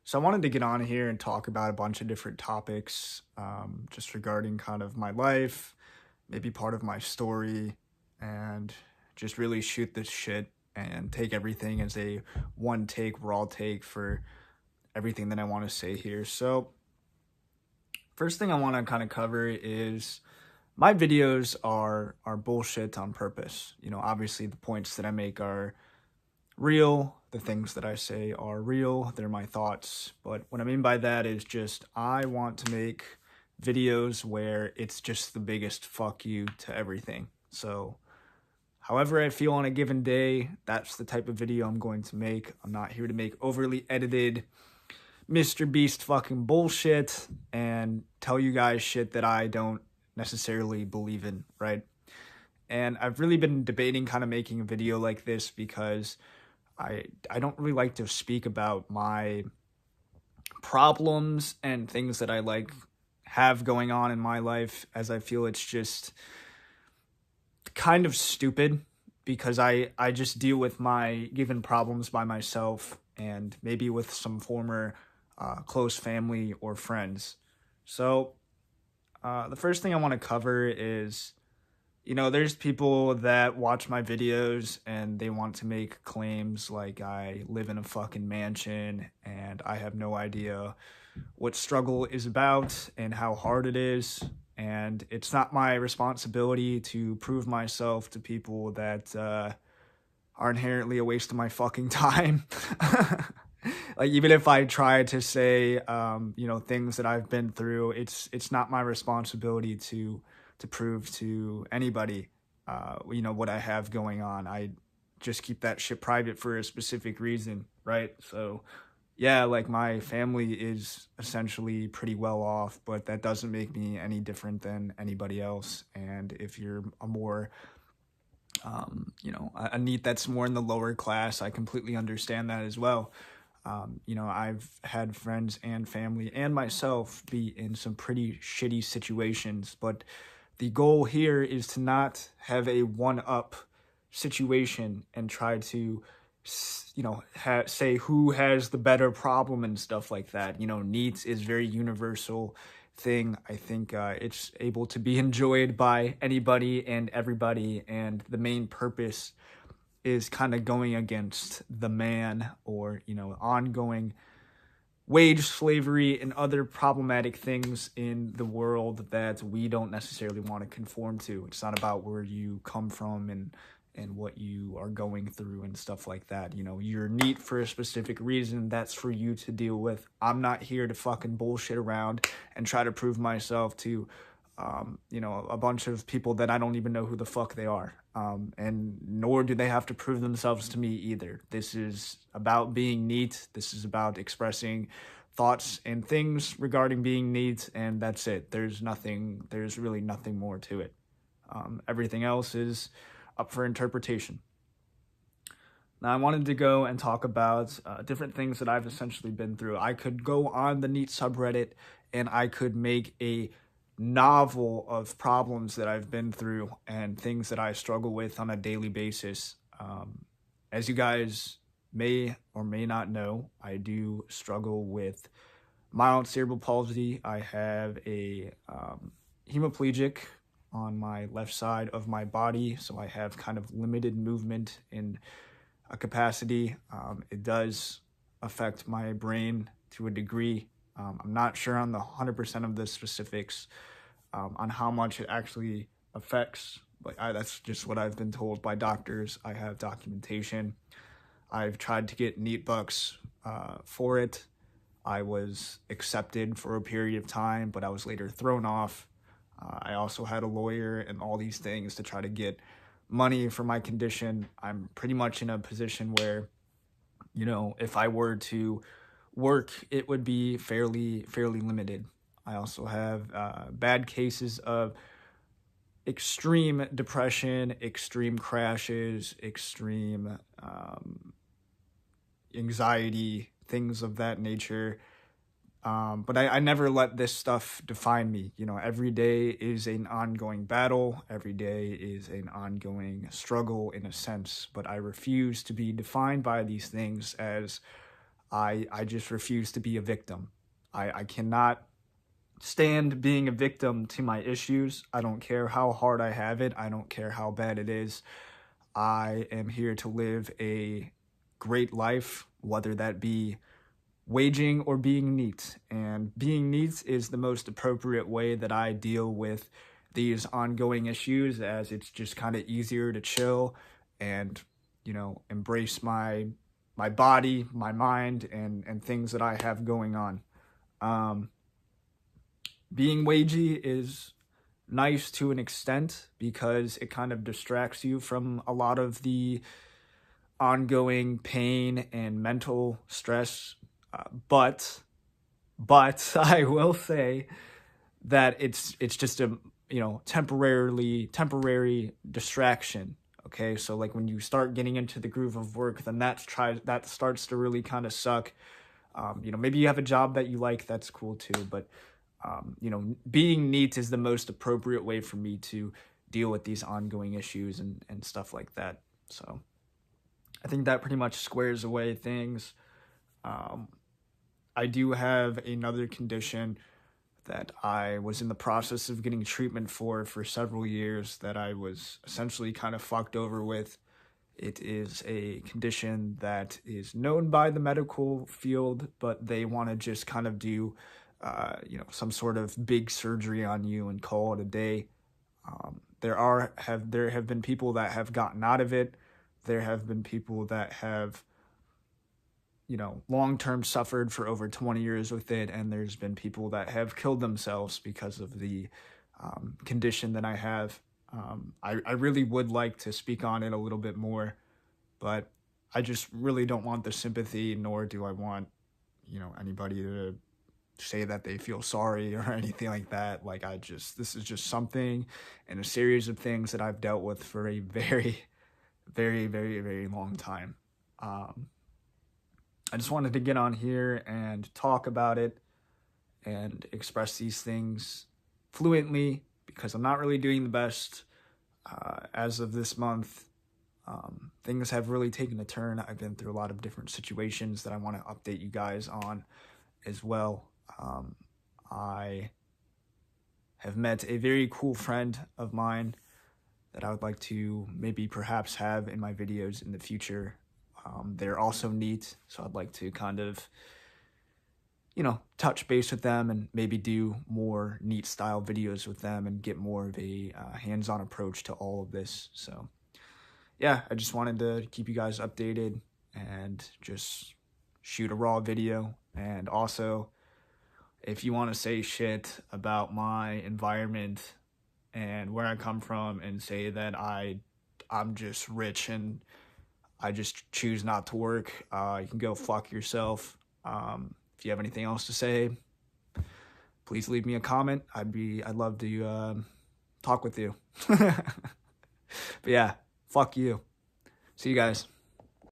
So I wanted to get on here and talk about a bunch of different topics, just regarding kind of my life, maybe part of my story, and just really shoot this shit and take everything as a one take, raw take for everything that I want to say here. So first thing I want to kind of cover is my videos are bullshit on purpose. Obviously the points that I make are real. The things that I say are real. They're my thoughts. But what I mean by that is just I want to make videos where it's just the biggest fuck you to everything. So however I feel on a given day, that's the type of video I'm going to make. I'm not here to make overly edited Mr. Beast fucking bullshit and tell you guys shit that I don't necessarily believe in, right? And I've really been debating kind of making a video like this because I don't really like to speak about my problems and things that I have going on in my life, as I feel it's just kind of stupid because I just deal with my given problems by myself and maybe with some former close family or friends. So the first thing I want to cover is, there's people that watch my videos and they want to make claims like I live in a fucking mansion and I have no idea what struggle is about and how hard it is. And it's not my responsibility to prove myself to people that are inherently a waste of my fucking time. Like, even if I try to say, things that I've been through, it's not my responsibility to prove to anybody, what I have going on. I just keep that shit private for a specific reason, right? So, yeah, my family is essentially pretty well off, but that doesn't make me any different than anybody else. And if you're a more, a Neet that's more in the lower class, I completely understand that as well. I've had friends and family and myself be in some pretty shitty situations, but the goal here is to not have a one-up situation and try to, say who has the better problem and stuff like that. Needs is very universal thing. I think it's able to be enjoyed by anybody and everybody, and the main purpose is kind of going against the man or, ongoing wage slavery and other problematic things in the world that we don't necessarily want to conform to. It's not about where you come from and what you are going through and stuff like that. You're neat for a specific reason. That's for you to deal with. I'm not here to fucking bullshit around and try to prove myself to, a bunch of people that I don't even know who the fuck they are. And nor do they have to prove themselves to me either. This is about being neat. This is about expressing thoughts and things regarding being neat, and that's it. There's really nothing more to it. Everything else is up for interpretation. Now, I wanted to go and talk about different things that I've essentially been through. I could go on the Neet subreddit and I could make a novel of problems that I've been through and things that I struggle with on a daily basis. As you guys may or may not know, I do struggle with mild cerebral palsy. I have a hemiplegic on my left side of my body, so I have kind of limited movement in a capacity. It does affect my brain to a degree. I'm not sure on the 100% of the specifics on how much it actually affects, but that's just what I've been told by doctors. I have documentation. I've tried to get Neet bucks for it. I was accepted for a period of time, but I was later thrown off. I also had a lawyer and all these things to try to get money for my condition. I'm pretty much in a position where, if I were to work, it would be fairly limited. I also have bad cases of extreme depression, extreme crashes, extreme anxiety, things of that nature. But I never let this stuff define me. Every day is an ongoing battle. Every day is an ongoing struggle in a sense, but I refuse to be defined by these things as I just refuse to be a victim. I cannot stand being a victim to my issues. I don't care how hard I have it. I don't care how bad it is. I am here to live a great life, whether that be waging or being neat. And being neat is the most appropriate way that I deal with these ongoing issues, as it's just kind of easier to chill and, you know, embrace my body, my mind, and things that I have going on. Being wagey is nice to an extent because it kind of distracts you from a lot of the ongoing pain and mental stress. But I will say that it's just a, you know, temporary distraction. Okay, so like when you start getting into the groove of work, then that starts to really kind of suck. You know, maybe you have a job that you like, that's cool too, but you know, being neat is the most appropriate way for me to deal with these ongoing issues and stuff like that. So I think that pretty much squares away things. I do have another condition that I was in the process of getting treatment for several years that I was essentially kind of fucked over with. It is a condition that is known by the medical field, but they want to just kind of do, you know, some sort of big surgery on you and call it a day. There have been people that have gotten out of it. There have been people that have, you know, long-term suffered for over 20 years with it, and there's been people that have killed themselves because of the condition that I have. I really would like to speak on it a little bit more, but I just really don't want the sympathy, nor do I want, you know, anybody to say that they feel sorry or anything like that. Like, this is just something and a series of things that I've dealt with for a very, very, very, very long time. I just wanted to get on here and talk about it and express these things fluently because I'm not really doing the best as of this month. Things have really taken a turn. I've been through a lot of different situations that I want to update you guys on as well. I have met a very cool friend of mine that I would like to maybe perhaps have in my videos in the future. They're also neat, so I'd like to kind of, you know, touch base with them and maybe do more neat style videos with them and get more of a hands-on approach to all of this. So yeah, I just wanted to keep you guys updated and just shoot a raw video. And also, if you want to say shit about my environment and where I come from and say that I'm just rich and I just choose not to work, you can go fuck yourself. If you have anything else to say, please leave me a comment. I'd love to talk with you. But yeah, fuck you. See you guys.